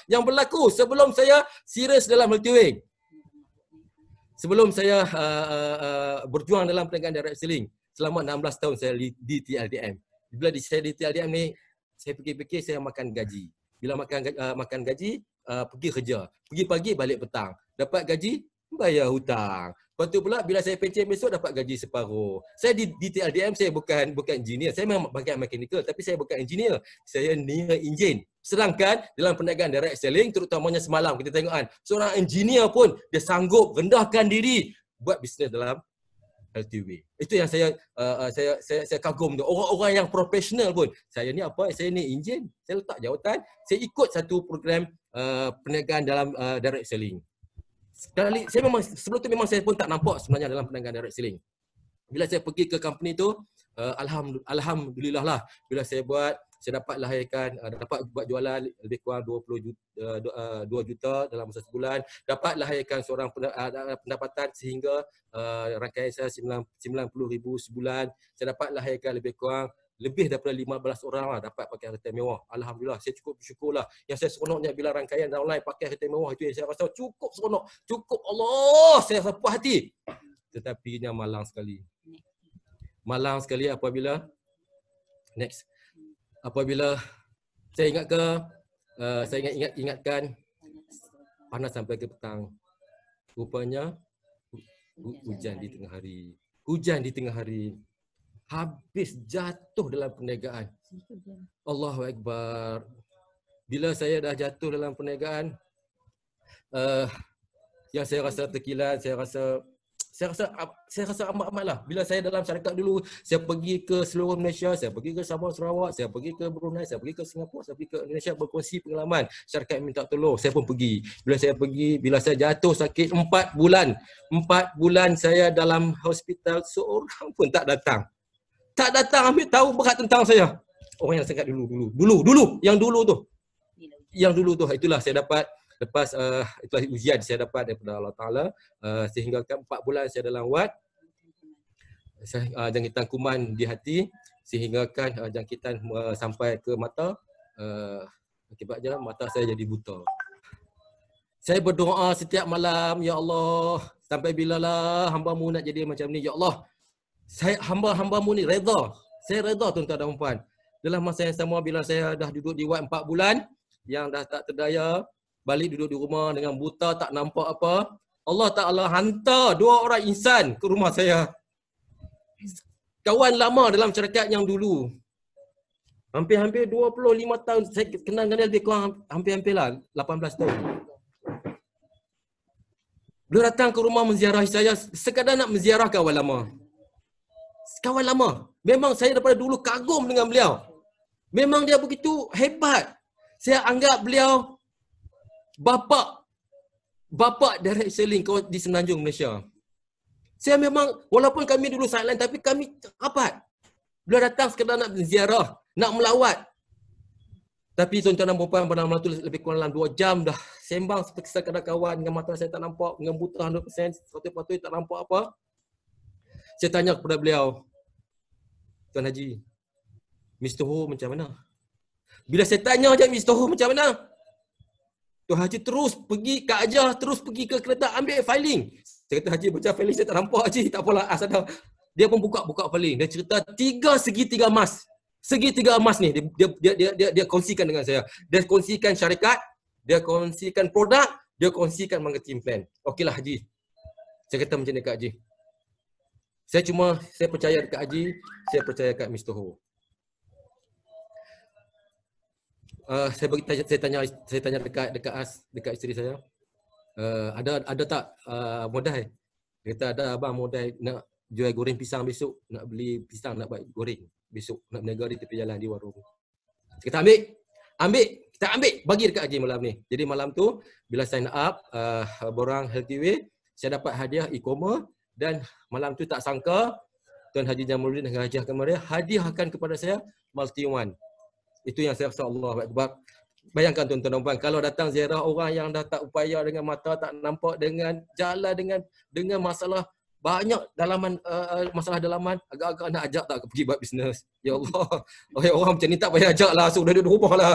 yang berlaku sebelum saya serius dalam multiwing. Sebelum saya berjuang dalam perniagaan direct selling, selama 16 tahun saya di TLDM. Bila saya di TLDM ni, saya fikir-fikir saya makan gaji. Bila makan gaji, pergi kerja. Pergi pagi, balik petang. Dapat gaji, bayar hutang. Lepas tu pula bila saya pencen besok dapat gaji separuh. Saya di TLDM saya bukan engineer. Saya memang bahagian mechanical tapi saya bukan engineer. Saya near engineer. Sedangkan dalam perniagaan direct selling terutamanya semalam kita tengok kan, seorang engineer pun dia sanggup rendahkan diri buat bisnes dalam LTV. Itu yang saya kagum tu. Orang-orang yang profesional pun. Saya ni apa? Saya ni engineer. Saya letak jawatan, saya ikut satu program perniagaan dalam direct selling. Sekali saya memang sebelum tu memang saya pun tak nampak sebenarnya dalam perniagaan direct selling. Bila saya pergi ke company tu, alhamdulillah lah bila saya dapat lahirkan, dapat buat jualan lebih kurang 2 juta dalam masa sebulan, dapat lahirkan seorang pendapatan sehingga rangkaian saya 90,000 sebulan. Saya dapat lahirkan lebih daripada 15 orang lah dapat pakai kereta mewah. Alhamdulillah, saya cukup bersyukur lah. Yang saya seronoknya bila rangkaian downline pakai kereta mewah itu yang saya rasa cukup seronok. Cukup Allah, saya rasa puas hati. Tetapi dia malang sekali. Malang sekali apabila saya ingatkan panas sampai ke petang. Rupanya hujan di tengah hari. Hujan di tengah hari. Habis jatuh dalam perniagaan. Allahu Akbar. Bila saya dah jatuh dalam perniagaan, yang saya rasa terkilan, saya rasa amat-amat lah. Bila saya dalam syarikat dulu, saya pergi ke seluruh Malaysia, saya pergi ke Sabah Sarawak, saya pergi ke Brunei, saya pergi ke Singapura, saya pergi ke Indonesia berkongsi pengalaman. Syarikat minta tolong, saya pun pergi. Bila saya jatuh sakit 4 bulan. 4 bulan saya dalam hospital, seorang pun tak datang. Tak datang ambil tahu berat tentang saya. Orang yang sangat dulu. Yang dulu tu. Itulah saya dapat. Lepas itulah ujian saya dapat daripada Allah Ta'ala. Sehingga 4 bulan saya dalam wad. Jangkitan kuman di hati. Sehingga jangkitan sampai ke mata. Akibatnya mata saya jadi buta. Saya berdoa setiap malam, Ya Allah, sampai bilalah hamba-Mu nak jadi macam ni, Ya Allah. Hamba-Mu ni reda. Saya reda tuan-tuan dan puan. Dalam masa yang sama bila saya dah duduk di wad 4 bulan, yang dah tak terdaya, balik duduk di rumah dengan buta, tak nampak apa, Allah Ta'ala hantar 2 orang insan ke rumah saya. Kawan lama dalam syarikat yang dulu. Hampir-hampir 25 tahun. Saya kenal dengan dia lebih kurang hampir-hampir lah 18 tahun. Beliau datang ke rumah menziarahi saya sekadar nak menziarah kawan lama. Kawan lama. Memang saya daripada dulu kagum dengan beliau. Memang dia begitu hebat. Saya anggap beliau bapa direct selling di Semenanjung Malaysia. Saya memang, walaupun kami dulu sideline tapi kami rapat. Beliau datang sekadar nak ziarah, nak melawat. Tapi tuan-tuan dan puan pada malam tu lebih kurang dalam 2 jam dah sembang seperti sekadar kawan, dengan mata saya tak nampak, dengan buta 100%, 100% tak nampak apa. Saya tanya kepada beliau, Tuan Haji, Mr. Ho macam mana? Bila saya tanya je Mr. Ho macam mana, Tuan Haji terus pergi ke Ajah, terus pergi ke kereta ambil filing. Saya kata, Haji macam filing saya tak nampak Haji, tak apalah, asal dia pun buka filing. Dia cerita 3 segitiga emas. Segitiga emas ni dia kongsikan dengan saya. Dia kongsikan syarikat, dia kongsikan produk, dia kongsikan marketing plan. Okeylah Haji. Saya kata macam ni Kak Haji. Saya percaya dekat Haji, saya percaya dekat Mr. Ho. Saya tanya dekat isteri saya. Ada tak modal? Dia kata ada abang modal nak jual goreng pisang besok, nak beli pisang nak buat goreng besok, nak berniaga di tepi jalan di warung. Kita ambil, bagi dekat Haji malam ni. Jadi malam tu bila sign up borang Healthy Way, saya dapat hadiah e-commerce. Dan malam tu tak sangka Tuan Haji Jamaluddin dengan Haji Kamaria hadiahkan kepada saya multi-one. Itu yang saya rasa Allah Akbar. Bayangkan tuan-tuan dan puan, kalau datang ziarah orang yang dah tak upaya dengan mata tak nampak, dengan jalan dengan masalah banyak dalaman, masalah dalaman, agak-agak nak ajak tak pergi buat bisnes. Ya Allah, orang macam ni tak payah ajak lah, suruh dia duduk rumah lah,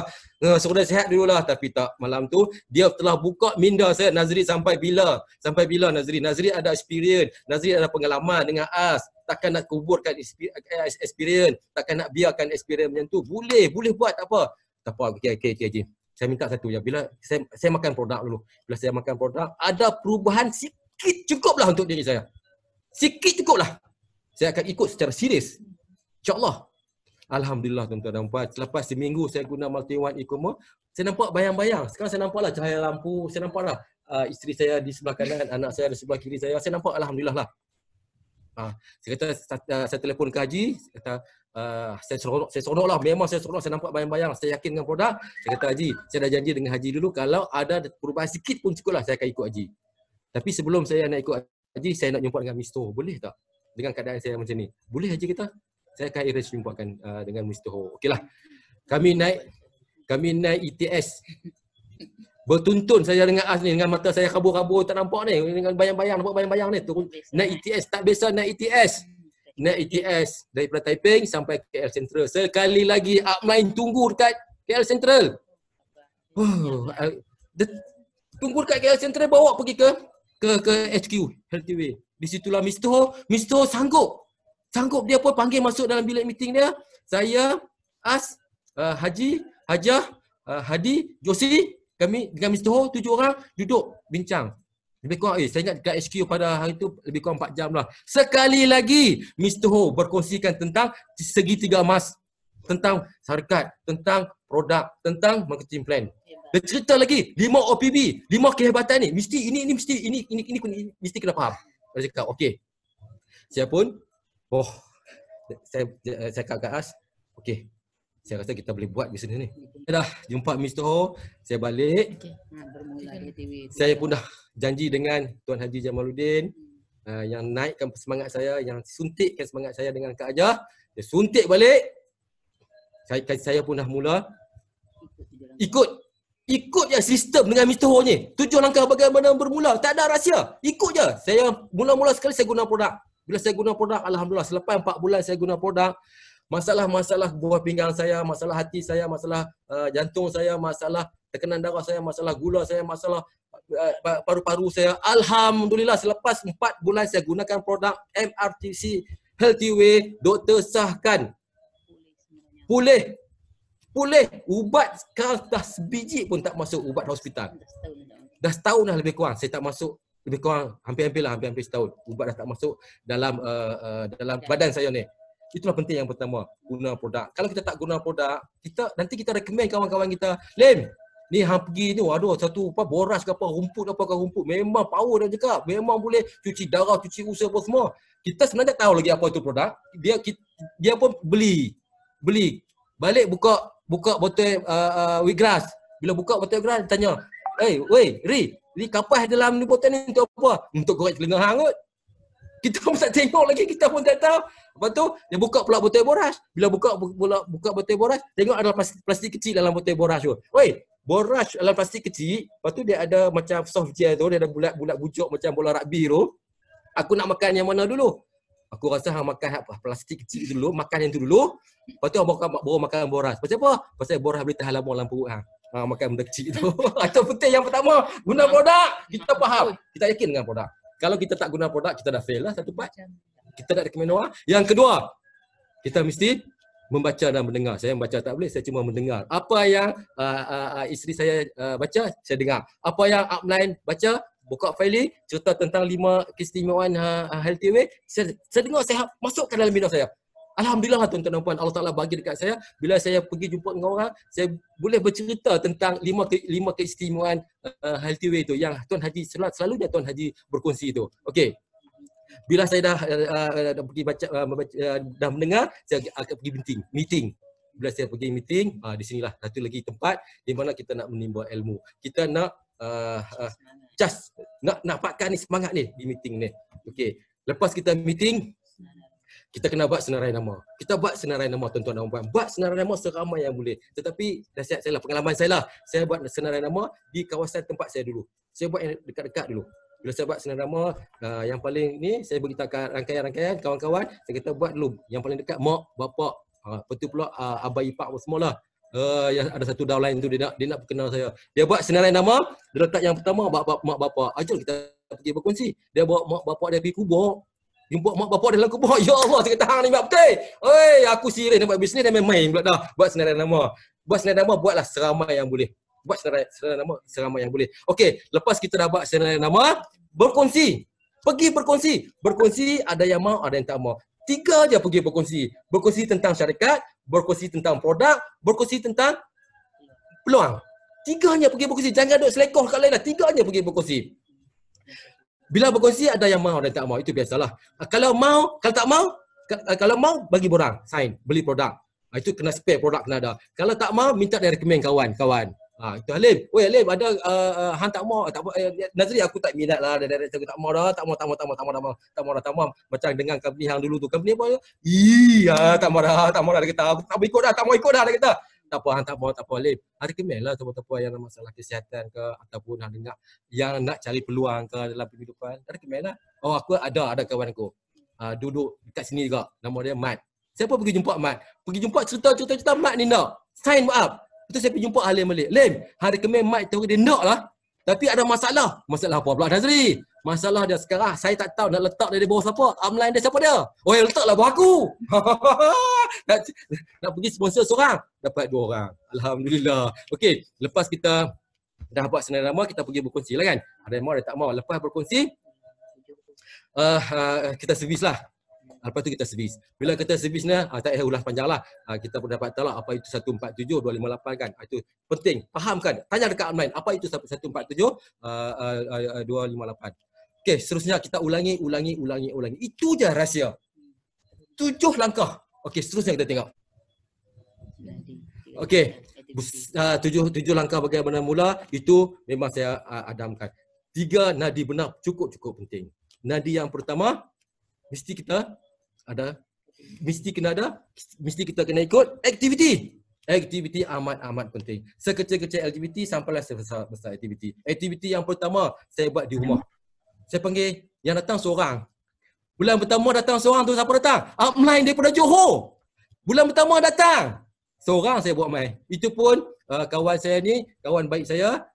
suruh dia sihat dulu lah. Tapi tak, malam tu dia telah buka minda saya, Nazri sampai bila? Sampai bila Nazri? Nazri ada experience, Nazri ada pengalaman dengan AS. Takkan nak kuburkan experience, takkan nak biarkan experience macam tu. Boleh buat, tak apa. Tak apa, okey Haji. Saya minta satu je, bila saya makan produk dulu. Bila saya makan produk, ada perubahan sikit cukuplah untuk diri saya. Sikit cukuplah. Saya akan ikut secara serius. InsyaAllah. Alhamdulillah tuan-tuan dan puan. Selepas seminggu saya guna multi-one e-commerce, saya nampak bayang-bayang. Sekarang saya nampaklah cahaya lampu, saya nampaklah isteri saya di sebelah kanan, anak saya di sebelah kiri saya nampak alhamdulillah lah. Saya kata, saya telefon ke Haji, saya kata, saya seronok lah, memang saya seronok, saya nampak bayang-bayang, saya yakin dengan produk. Saya kata, Haji, saya dah janji dengan Haji dulu, kalau ada perubahan sikit pun cukup lah, saya akan ikut Haji. Tapi sebelum saya nak ikut Haji, saya nak jumpa dengan Mr. Ho, boleh tak? Dengan keadaan saya macam ni. Boleh Haji kata? Saya akan arrange jumpakan dengan Mr. Ho. Okeylah. Kami naik ETS. Bertuntun saya dengan AS ni, dengan mata saya kabur-kabur tak nampak ni, dengan bayang-bayang, nampak bayang-bayang ni, turun naik ETS, tak biasa naik ETS. Naik ETS daripada Taiping sampai KL Central. Sekali lagi upline tunggu dekat KL Central. Tunggu dekat KL Central, bawa pergi ke HQ Healthy Way. Di situlah Mr. Ho sanggup dia pun panggil masuk dalam bilik meeting dia. Saya, AS, Haji, Hajah, Hadi, Josie, kami dengan Mr. Ho 7 orang duduk bincang. Lebih kurang, saya ingat dekat HQ pada hari tu lebih kurang 4 jam lah. Sekali lagi Mr. Ho berkongsikan tentang segitiga emas, tentang syarikat, tentang produk, tentang marketing plan. Dia cerita lagi 5 OPB, 5 kehebatan ni, mesti ini mesti kena faham. Dia cakap, okey. Saya pun saya kat AS, okey. Saya rasa kita boleh buat di sini ni. Saya dah jumpa Mr. Ho, saya balik. Saya pun dah janji dengan Tuan Haji Jamaluddin yang naikkan semangat saya, yang suntikkan semangat saya dengan Kak Ajah. Dia suntik balik. Saya pun dah mula ikut je sistem dengan Mr. Ho ni. 7 langkah bagaimana bermula, tak ada rahsia. Ikut je. Saya mula-mula sekali saya guna produk. Bila saya guna produk, alhamdulillah selepas 4 bulan saya guna produk, masalah-masalah buah pinggang saya, masalah hati saya, masalah jantung saya, masalah tekanan darah saya, masalah gula saya, masalah paru-paru saya. Alhamdulillah selepas 4 bulan saya gunakan produk MRTC Healthy Way, doktor sahkan pulih. Ubat sekarang dah sebiji pun tak masuk ubat hospital. Dah setahun dah lebih kurang saya tak masuk, lebih kurang hampir setahun. Ubat dah tak masuk dalam badan saya ni. Itulah penting yang pertama, guna produk. Kalau kita tak guna produk, nanti kita recommend kawan-kawan kita, Lem, ni hang pergi ni, waduh, satu boras ke apa, rumput, memang power dia cakap, memang boleh cuci darah, cuci usus apa semua. Kita sebenarnya tak tahu lagi apa itu produk. Dia pun beli. Balik buka botol wheatgrass. Bila buka botol wheatgrass, tanya, Ri, kapas dalam ni botol ni untuk apa? Untuk korek telinga hang kot. Kita pun tak tengok lagi, kita pun tak tahu. Lepas tu, dia buka pula botol boras. Bila buka botol boras, tengok ada plastik kecil dalam botol boras tu. Boras dalam plastik kecil, lepas tu dia ada macam soft gel tu, dia ada bulat-bulat bujuk macam bola rugby tu. Aku nak makan yang mana dulu? Aku rasa hang makan plastik kecil dulu, makan yang tu dulu. Lepas tu baru makan boras. Pasal apa? Pasal boras boleh tahan lama dalam perut hang. Makan benda kecil tu. Itu penting yang pertama, guna produk. Kita faham, kita yakin dengan produk. Kalau kita tak guna produk, kita dah fail lah satu part. Kita tak recommend orang. Yang kedua, kita mesti membaca dan mendengar. Saya membaca tak boleh, saya cuma mendengar. Apa yang isteri saya baca, saya dengar. Apa yang upline baca, buka file, cerita tentang 5 keistimewaan Healthy Way, saya dengar, saya masukkan dalam minda saya. Alhamdulillah tuan-tuan dan puan, Allah Ta'ala bagi dekat saya, bila saya pergi jumpa dengan orang, saya boleh bercerita tentang 5 keistimewaan Healthy Way tu yang Tuan Haji selalunya Tuan Haji berkongsi itu. Okey. Bila saya dah pergi dah mendengar, saya akan pergi meeting. Bila saya pergi meeting, di sinilah satu lagi tempat di mana kita nak menimba ilmu. Kita nak nak dapatkan ni semangat ni di meeting ni. Okey. Lepas kita meeting, kita kena buat senarai nama. Kita buat senarai nama tuan-tuan dan puan. Buat senarai nama seramai yang boleh. Tetapi nasihat saya lah, pengalaman saya lah. Saya buat senarai nama di kawasan tempat saya dulu. Saya buat yang dekat-dekat dulu. Bila saya buat senarai nama, yang paling ni saya beritahu rangkaian-rangkaian kawan-kawan, saya kata buat dulu. Yang paling dekat mak, bapak, lepas tu pula abang ipar pun semualah. Yang ada satu downline tu dia nak kenal saya. Dia buat senarai nama, dia letak yang pertama mak bapak. Ajal kita pergi berkongsi. Dia bawa mak bapak dia pergi kubur. Dia buat mak bapak dia dalam kubur. Ya Allah, saya kata hang ni buat betul. Oi, aku serius nak buat bisnes dah main-main pula dah. Buat senarai nama. Buat senarai nama, buatlah seramai yang boleh. Buat senarai nama seramai yang boleh. Okey, lepas kita dah buat senarai nama, berkongsi. Pergi berkongsi. Berkongsi ada yang mau, ada yang tak mau. 3 je pergi berkongsi. Berkongsi tentang syarikat, berkongsi tentang produk, berkongsi tentang peluang. 3 je pergi berkongsi. Jangan duk selekoh kat lain lah. 3 je pergi berkongsi. Bila berkongsi ada yang mau, ada yang tak mau. Itu biasalah. Kalau mau, kalau tak mau, kalau mau bagi borang, sign, beli produk. Itu kena spare produk kena ada. Kalau tak mau, minta dia recommend kawan-kawan. Itu Halim. Oi Halim, ada hang tak mau, Nazri aku tak minat lah, dari aku tak mau dah, tak mau. Macam dengan company hang dulu tu. Company apa? Tak mau dah dia kata. Aku tak mau ikut dah dia kata. Tak apa hang tak mau Halim. Hang recommend lah siapa-siapa yang ada masalah kesihatan ke ataupun hang dengar yang nak cari peluang ke dalam kehidupan. Recommend lah. Oh aku ada kawan aku. Duduk dekat sini juga. Nama dia Mat. Siapa pergi jumpa Mat? Pergi jumpa cerita Mat ni nak. Sign up. Lepas tu saya pergi jumpa Halim balik. Lim, hari recommend Mike tu dia nak lah. Tapi ada masalah. Masalah apa pula Nazri? Masalah dia sekarang, saya tak tahu nak letak dia di bawah siapa. Upline dia siapa dia? Oh yang letaklah bawah aku. nak pergi sponsor seorang, dapat 2 orang. Alhamdulillah. Okey, lepas kita dah buat senarai nama, kita pergi berkongsi lah kan. Ada yang mau, ada yang tak mau. Lepas berkongsi, kita servis lah. Lepas tu kita servis. Bila kita servis ni, tak payah ulas panjang lah. Kita pun dapat tahu lah apa itu 147, 258 kan. Itu penting. Fahamkan. Tanya dekat online. Apa itu 147, 258. Okey, seterusnya kita ulangi. Itu je rahsia. 7 langkah. Okey, seterusnya kita tengok. Okey. 7 langkah bagaimana mula, itu memang saya adamkan. 3 nadi benar cukup penting. Nadi yang pertama, mesti kita kena ikut aktiviti. Aktiviti amat penting. Sekecil-kecil aktiviti sampailah sebesar aktiviti. Aktiviti yang pertama saya buat di rumah. Saya panggil yang datang seorang. Bulan pertama datang seorang tu, siapa datang? Upline daripada Johor. Bulan pertama datang seorang, saya buat main. Itu pun kawan saya ni, kawan baik saya,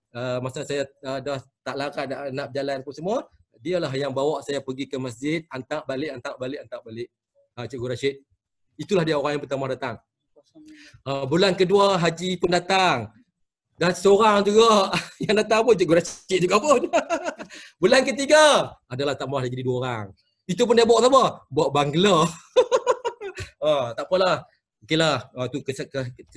masa saya dah tak larat nak berjalan pun semua, dialah yang bawa saya pergi ke masjid, hantar balik. Cikgu Rashid. Itulah dia orang yang pertama datang. Bulan kedua haji pun datang. Dan seorang juga yang datang pun Cikgu Rashid juga pun. Bulan ketiga adalah tambah lagi 2 orang. Itu pun dia bawa siapa? Bawa Bangla. Tak apalah. Okeylah. Itu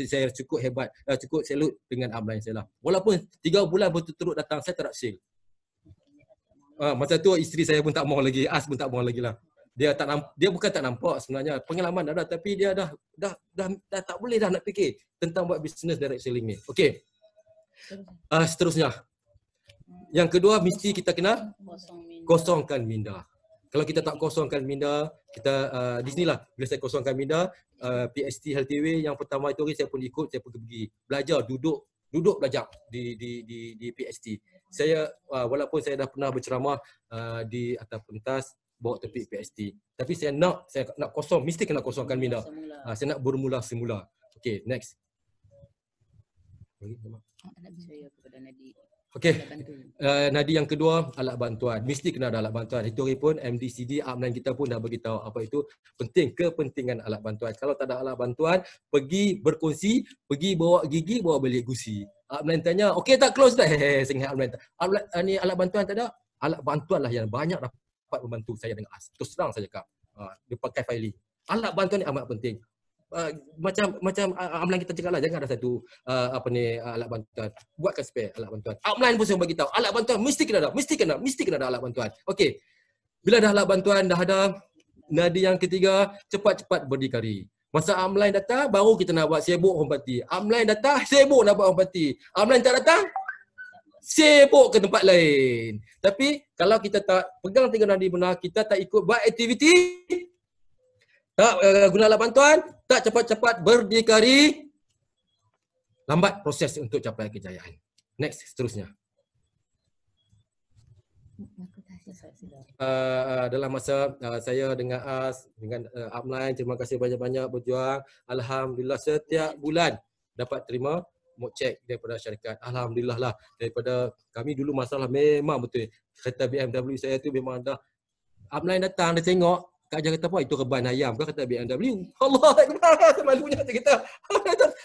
saya cukup hebat. Cukup salut dengan upline saya lah. Walaupun 3 bulan berturut-turut datang, saya tak nak sale. Masa tu isteri saya pun tak mau lagi, As pun tak mau lagi lah. Dia bukan tak nampak sebenarnya, pengalaman dah ada, tapi dia dah tak boleh dah nak fikir tentang buat business direct selling ni. Okey. Seterusnya. Yang kedua, mesti kita kena kosongkan minda. Kalau kita tak kosongkan minda, kita di sinilah bila saya kosongkan minda, PST Healthy Way yang pertama itu saya pun ikut, saya pergi belajar, duduk belajar di PST. Saya walaupun saya dah pernah berceramah di atas pentas bawa topik PST, tapi saya nak kosong, mesti kena kosongkan minda. Saya nak bermula semula. Okey, next. Okey. Nadi yang kedua, alat bantuan. Mesti kena ada alat bantuan. Itu hari pun MDCD upline kita pun dah beritahu apa itu penting, kepentingan alat bantuan. Kalau tak ada alat bantuan, pergi berkongsi, pergi bawa gigi, bawa balik gusi. Upline tanya, okey tak close dah? Sehingga upline ni alat bantuan tak ada. Alat bantuan lah yang banyak dapat membantu saya dengan As. Terus terang saya cakap. Dia pakai filing. Alat bantuan ni amat penting. Macam upline kita cakap lah, jangan ada satu alat bantuan. Buatkan spare alat bantuan. Upline pun saya bagi tahu, alat bantuan mesti kena ada alat bantuan. Okey. Bila dah alat bantuan dah ada, nadi yang ketiga, cepat-cepat berdikari. Masa upline datang, baru kita nak buat sibuk hormati. Upline datang, sibuk nak buat hormati. Upline tak datang, sibuk ke tempat lain. Tapi kalau kita tak pegang 3 nadi benar, kita tak ikut buat aktiviti, tak guna alat bantuan, tak cepat-cepat berdikari, lambat proses untuk capai kejayaan. Next, seterusnya. dalam masa saya dengan AS, dengan upline, terima kasih banyak-banyak berjuang. Alhamdulillah setiap bulan dapat terima mock check daripada syarikat. Alhamdulillah lah. Daripada kami dulu masalah memang betul. Kereta BMW saya tu memang dah upline datang, dia tengok, Kak Ajar kata apa? Itu reban ayam ke kata BMW. Allah Akbar, malunya kita.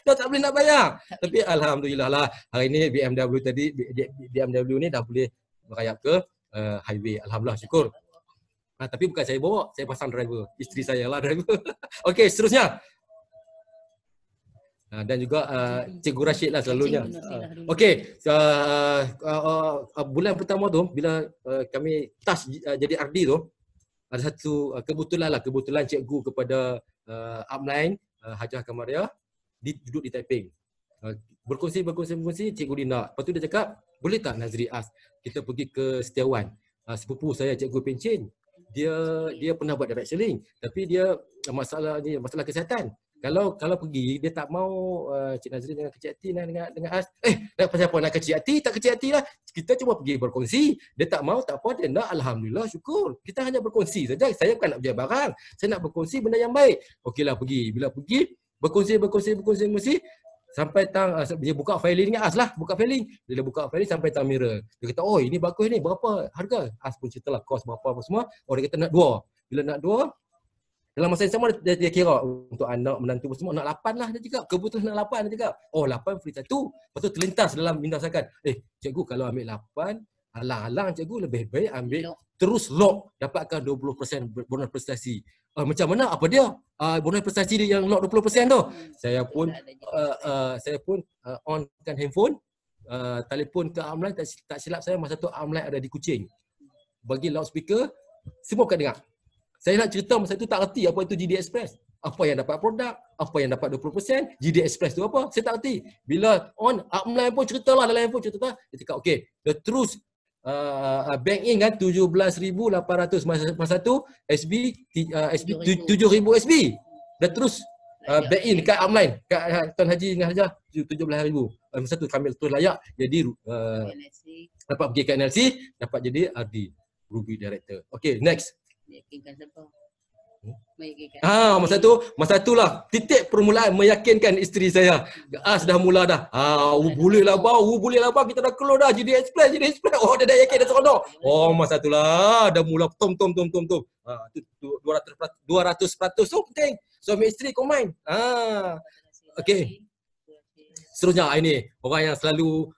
dah tak boleh nak bayar. Tapi alhamdulillah lah, hari ni BMW tadi, BMW ni dah boleh merayap ke highway. Alhamdulillah, syukur. Tapi bukan saya bawa, saya pasang driver. Isteri saya lah driver. Okey, seterusnya. Dan juga Cikgu Rashid lah selalunya. Okey, bulan pertama tu bila kami touch jadi RD tu, ada satu kebetulan cikgu kepada upline Hajah Kamaria duduk di Taiping. Berkongsi, Cikgu Lina. Lepas tu dia cakap, boleh tak Nazri As kita pergi ke Setiawan? Sepupu saya Cikgu Pencin. Dia pernah buat direct selling, tapi dia masalah kesihatan. Kalau pergi dia tak mau Cik Nazri dengan kecil hati dengan As. Pasal apa nak kecil hati? Tak kecil hati lah. Kita cuma pergi berkongsi. Dia tak mau, tak apa, dia nak, alhamdulillah, syukur. Kita hanya berkongsi saja. Saya bukan nak jual barang. Saya nak berkongsi benda yang baik. Okeylah pergi. Bila pergi berkongsi sampai dia buka filing dengan As lah, buka filing. Bila buka filing sampai tang mirror. Dia kata, "Oh, ini bagus ni. Berapa harga?" As pun ceritalah kos berapa apa semua. Oh, dia kata nak 2. Bila nak 2, dalam masa yang sama dia kira untuk anak menantu semua nak 8 lah dia cakap. Kebetulan nak 8 dia cakap. Oh 8 free 1. Lepas tu terlintas dalam minda saya kan. Cikgu kalau ambil 8, alang-alang cikgu lebih baik ambil terus lock dapatkan 20% bonus prestasi. Macam mana? Apa dia? Bonus prestasi dia yang lock 20% tu. Saya pun onkan handphone, telefon ke upline, tak silap saya masa tu upline ada di Kuching. Bagi loudspeaker, semua akan dengar. Saya nak cerita masa itu tak erti apa itu GD Express. Apa yang dapat produk, apa yang dapat 20%, GD Express tu apa, saya tak erti. Bila on, upline pun ceritalah dalam handphone cerita. Dia cakap, okey, dia terus bank in kan 17,800 masa tu, SB 7,000 SB. Dia terus bank in dekat upline, kat Tuan Haji dengan Hajah 17,000. Masa tu kami terus layak jadi dapat pergi ke NLC, dapat jadi RD, Ruby Director. Okey, next. Meyakinkan siapa? Masa tu lah titik permulaan meyakinkan isteri saya. As dah mula dah. Boleh lah bang, kita dah keluar dah GD Express. Oh, dia dah yakin dah seronok. Oh, masa tu lah dah mula tom. 200% tu penting. Suami isteri combine. Okey. Seterusnya ini orang yang selalu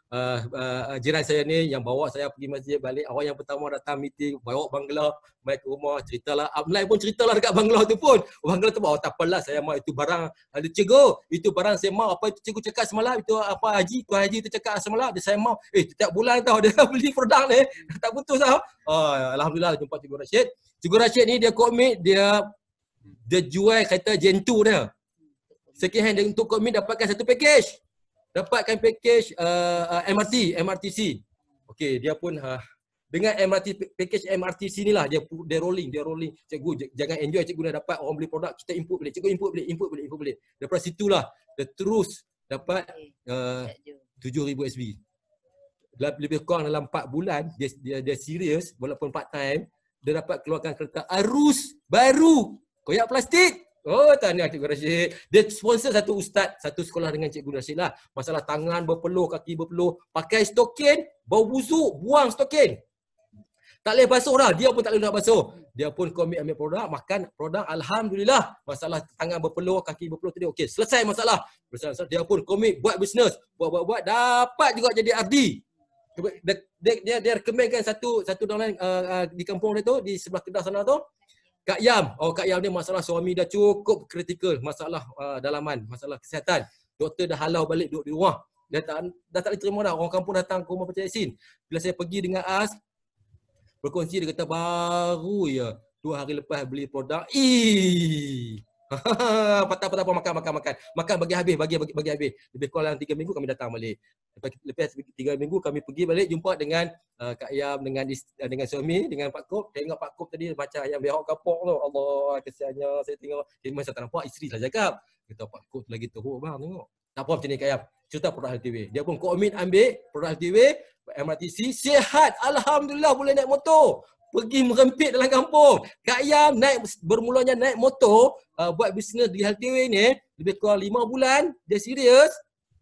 jiran saya ni yang bawa saya pergi masjid balik. Orang yang pertama datang meeting, bawa bangla, mai ke rumah, ceritalah. Upline pun ceritalah dekat bangla tu pun. Bangla tu bawa, tak apalah saya mau itu barang. Ada cikgu, itu barang saya mau. Apa itu cikgu cakap semalam, itu apa Tuan Haji tu cakap semalam, dia saya mau. Setiap bulan tau dia beli produk ni. Tak putus tau. Alhamdulillah jumpa Cikgu Rashid. Cikgu Rashid ni dia komit, dia jual kereta Gen 2 dia. Second hand dia untuk komit dapatkan satu package. Dapatkan package MRTC. Okey, dia pun dengan package MRTC ni lah dia rolling. Cikgu jangan enjoy, cikgu dah dapat orang beli produk, kita import balik. Cikgu import balik. Daripada situlah dia terus dapat 7,000 SB. Lebih kurang dalam 4 bulan dia serius walaupun part time, dia dapat keluarkan kereta arus baru koyak plastik. Oh, tahniah Cikgu Rashid. Dia sponsor satu ustaz, satu sekolah dengan Cikgu Rashid lah. Masalah tangan berpeluh, kaki berpeluh. Pakai stokin, bau busuk, buang stokin. Tak boleh basuh dah. Dia pun tak boleh nak basuh. Dia pun komit ambil produk, makan produk. Alhamdulillah. Masalah tangan berpeluh, kaki berpeluh tadi okey. Selesai masalah. Dia pun komit buat bisnes. Buat. Dapat juga jadi RD. Dia rekomenkan satu downline di kampung dia tu, di sebelah Kedah sana tu. Kak Yam. Kak Yam ni masalah suami dah cukup kritikal. Masalah dalaman, masalah kesihatan. Doktor dah halau balik duduk di rumah. Dah tak boleh terima dah. Orang kampung datang ke rumah Pakcik Yassin. Bila saya pergi dengan As, berkongsi, dia kata baru ya 2 hari lepas beli produk. Patah makan bagi habis. Lebih kurang 3 minggu kami datang balik. Lepas 3 minggu kami pergi balik jumpa dengan Kak Yam, dengan suami, dengan Pak Kop. Tengok Pak Kop tadi macam ayam behok kapok tu. Allah, kesiannya saya tengok. Masa tak nampak isteri lah cakap. Kata Pak Kop lagi teruk bang tengok. Tak apa macam ni Kak Yam. Cerita produk LTW. Dia pun komit ambil produk LTW, MRTC, sihat. Alhamdulillah boleh naik motor. pergi merempit dalam kampung. Kak Yam bermulanya naik motor, buat bisnes di Healthyway ni, lebih kurang 5 bulan, dia serius.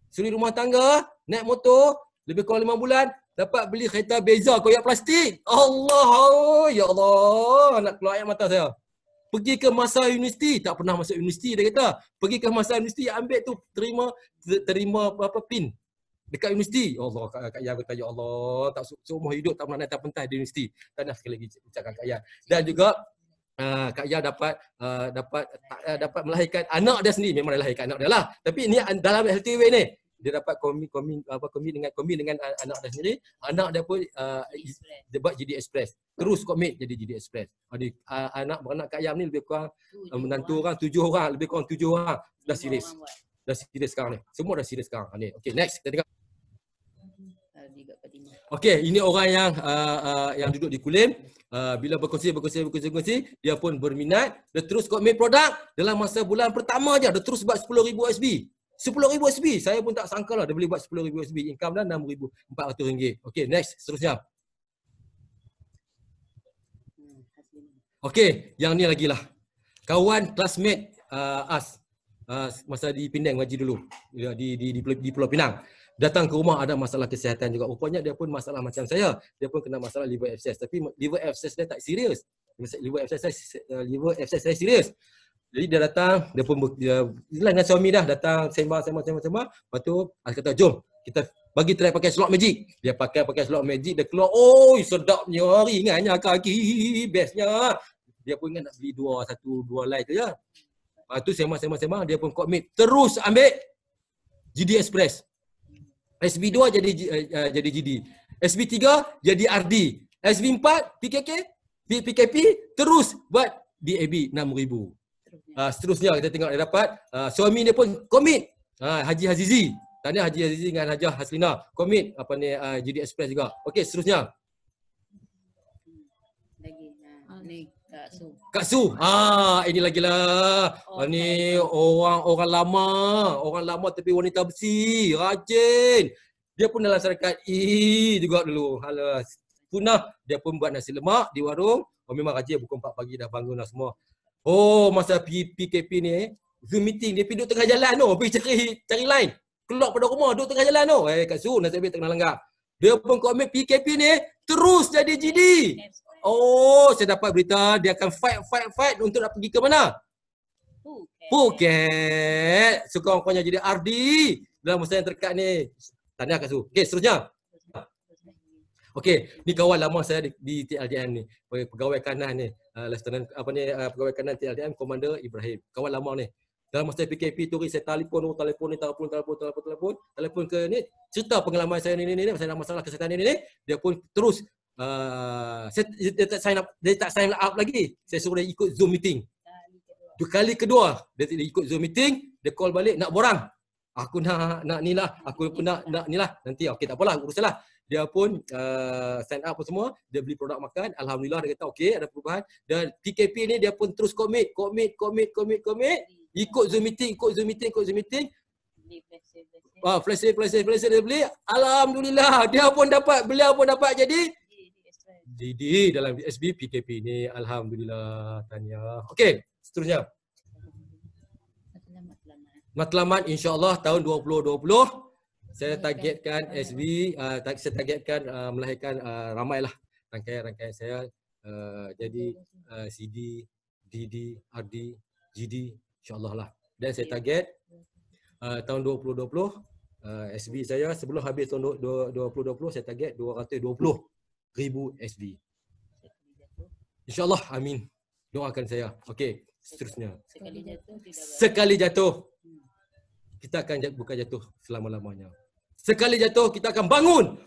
Suri rumah tangga, naik motor, lebih kurang 5 bulan, dapat beli kereta Beza koyak plastik. Allah, ya Allah, nak keluar air mata saya. Pergi ke masa universiti, tak pernah masuk universiti dia kata. Pergi ke masa universiti, ambil tu terima apa pin dekat universiti. Allah, Kak Yan kata, ya Allah, tak seumur hidup tak pernah naik atas pentas di universiti. Tak nak sekali lagi ucapkan Kak Yan. Dan juga Kak Yan dapat melahirkan anak dia sendiri. Memang dia lahirkan anak dia lah. Tapi ni dalam Healthyway ni, dia dapat komit dengan anak dia sendiri. Anak dia pun dia buat GD Express. Terus komit jadi GD Express. Anak beranak Kak Yan ni lebih kurang menantu orang 7 orang, lebih kurang 7 orang dah serius. Dah serius sekarang ni. Semua dah serius sekarang ni. Okey, next kita tengok. Okey, ini orang yang duduk di Kulim. Bila berkongsi, dia pun berminat. Dia terus komit produk. Dalam masa bulan pertama je, dia terus buat 10,000 SB. 10,000 SB. Saya pun tak sangka lah dia boleh buat 10,000 SB. Income dah RM6,400. Okey, next. Seterusnya. Okey, yang ni lagi lah. Kawan classmate masa di Penang ngaji dulu. Di Pulau Pinang. Datang ke rumah ada masalah kesihatan juga. Rupanya dia pun masalah macam saya. Dia pun kena masalah liver abscess. Tapi liver abscess dia tak serius. Liver abscess saya serius. Jadi dia datang, dia pun dengan suami dah datang sembang. Lepas tu kata jom kita bagi try pakai slot magic. Dia pakai slot magic, dia keluar, oi sedapnya, ringannya kaki, bestnya. Dia pun ingat nak beli dua line tu je. Lepas tu sembang, dia pun komit terus ambil GD Express. SB2 jadi GD. SB3 jadi RD. SB4 PKP terus buat DAB 6,000. Seterusnya kita tengok dia dapat suami dia pun komit. Haji Hazizi. Tahniah Haji Hazizi dengan Hajah Haslina. Komit GD Express juga. Okey, seterusnya. Lagi. Ni Kak Su. Ini lagi lah. Ni orang lama tapi wanita besi, rajin. Dia pun dalam syarikat juga dulu. Halas. Punah dia pun buat nasi lemak di warung. Memang rajin pukul 4 pagi dah bangun dah semua. Masa PKP ni, Zoom meeting dia pergi duduk tengah jalan tu, pergi cari line. Keluar pada rumah duduk tengah jalan tu. Kak Su, nasi habis tak kena langgar. Dia pun komit PKP ni terus jadi GD. Saya dapat berita dia akan fight untuk nak pergi ke mana? Phuket. Sekurang-kurangnya jadi RD dalam masa yang terdekat ni. Tahniah Kak Su. Okey, seterusnya. Okey, ni kawan lama saya di TLDM ni. Pegawai kanan ni. Lieutenant pegawai kanan TLDM Komander Ibrahim. Kawan lama ni. Dalam masa PKP tu saya telefon ke ni, cerita pengalaman saya ni saya ada masalah kesihatan ni. Dia pun terus dia tak sign up lagi. Saya suruh dia ikut Zoom meeting. Kali kedua dia ikut Zoom meeting, dia call balik nak borang. Aku nak ni lah, aku pun nak ni lah. Nanti okey tak apalah, uruslah. Dia pun sign up semua, dia beli produk makan. Alhamdulillah dia kata okey ada perubahan. Dan PKP ni dia pun terus komit. Ikut Zoom meeting. Flash dia beli. Alhamdulillah beliau pun dapat jadi GD dalam SB PKP ni. Alhamdulillah, tahniah. Okey, seterusnya. Matlamat insya-Allah tahun 2020 saya targetkan SB, saya targetkan melahirkan ramailah rangkaian saya jadi CD, DD, RD, GD insya-Allah lah. Dan saya target tahun 2020 SB saya sebelum habis tahun 2020 saya target 220,000 SB. InsyaAllah, amin. Doakan saya. Okey, seterusnya. Sekali jatuh. Kita akan bukan jatuh selama-lamanya. Sekali jatuh, kita akan bangun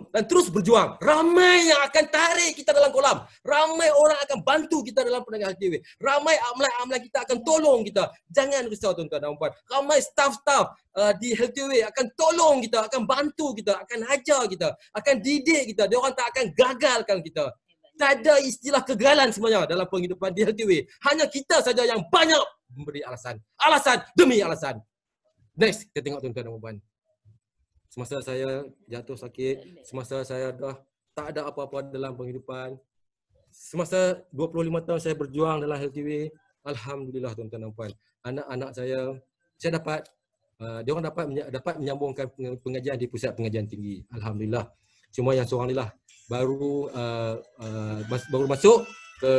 dan terus berjuang. Ramai yang akan tarik kita dalam kolam. Ramai orang akan bantu kita dalam perniagaan Healthyway. Ramai amalan kita akan tolong kita. Jangan risau tuan-tuan dan puan. Ramai staff-staff di Healthyway akan tolong kita, akan bantu kita, akan ajar kita, akan didik kita. Dia orang tak akan gagalkan kita. Tak ada istilah kegagalan sebenarnya dalam penghidupan di Healthyway. Hanya kita saja yang banyak memberi alasan. Alasan demi alasan. Next, kita tengok tuan-tuan dan puan. semasa saya jatuh sakit, semasa saya dah tak ada apa-apa dalam penghidupan, semasa 25 tahun saya berjuang dalam HLTV, alhamdulillah tuan-tuan dan puan, anak-anak saya dapat dia orang dapat menyambungkan pengajian di pusat pengajian tinggi. Alhamdulillah. Cuma yang seorang ni lah baru masuk ke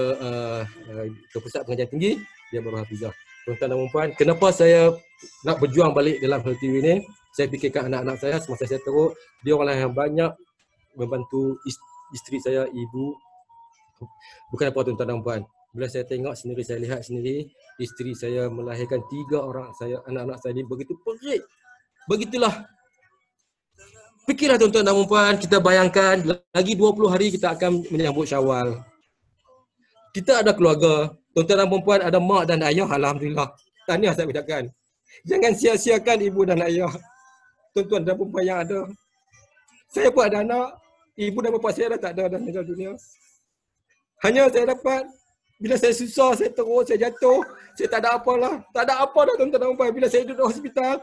pusat pengajian tinggi, dia baru hafizah. Tuan-tuan dan puan, kenapa saya nak berjuang balik dalam HLTV ni? Saya fikirkan anak-anak saya semasa saya teruk, dia orang yang banyak membantu isteri saya, ibu. Bukan apa tuan-tuan dan puan. Bila saya tengok sendiri, saya lihat sendiri, isteri saya melahirkan 3 orang anak-anak saya ni begitu perit. Begitulah. Fikirlah tuan-tuan dan puan, kita bayangkan lagi 20 hari kita akan menyambut Syawal. Kita ada keluarga, tuan-tuan dan puan ada mak dan ayah, alhamdulillah. Tahniah saya ucapkan. Jangan sia-siakan ibu dan ayah. Tuan-tuan dan puan yang ada. Saya pun ada anak, ibu dan bapa saya dah tak ada dalam meninggal dunia. Hanya saya dapat, bila saya susah, saya teruk, saya jatuh, saya tak ada apalah. Tak ada apa dah tuan-tuan dan puan. Bila saya duduk hospital,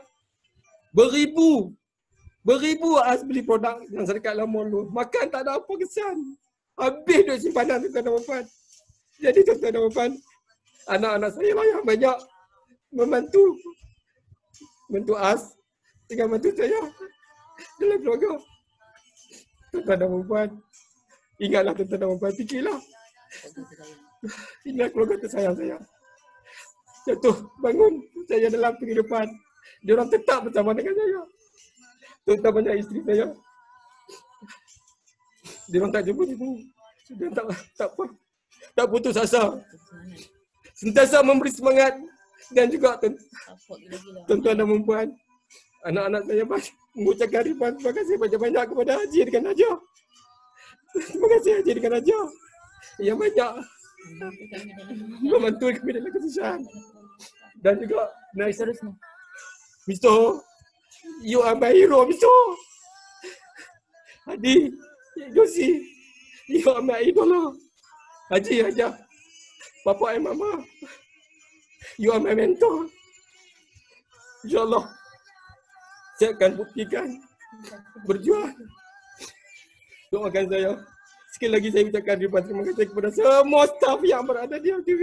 beribu as beli produk yang dekat lama dulu. Makan tak ada apa kesan. Habis duit simpanan tuan-tuan dan puan. Jadi tuan-tuan dan puan, anak-anak saya lah yang banyak membantu as dengan bantu saya dalam keluarga. Tuan-tuan dan puan, ingatlah tuan-tuan dan puan, fikirlah. Inilah keluarga tersayang saya. Jatuh bangun saya dalam kehidupan, dia orang tetap bersama dengan saya. Terutamanya isteri saya. Dia orang tak jumpa ibu. Dia tak putus asa. Sentiasa memberi semangat dan juga tuan-tuan dan puan, anak-anak saya mengucapkan ribuan terima kasih banyak-banyak kepada Haji dengan Najah. Terima kasih Haji dengan Najah yang banyak membantu kami dalam kesusahan. Dan juga Mister, you are my hero, Mister. Hadi, Josi, you are my idola. Haji, Hajah, Papa and Mama, you are my mentor. InsyaAllah, saya akan buktikan berjuang. Doakan saya. Sekali lagi saya ucapkan ribuan terima kasih kepada semua staf yang berada di HLTV.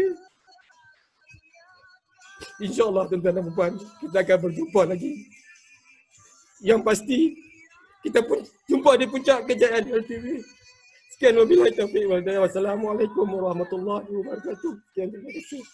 InsyaAllah tuan-tuan dan puan, kita akan berjumpa lagi. Yang pasti, kita pun jumpa di puncak kejayaan HLTV. Sekian wabillahi taufiq wal hidayah. Wassalamualaikum warahmatullahi wabarakatuh. Sekian, terima kasih.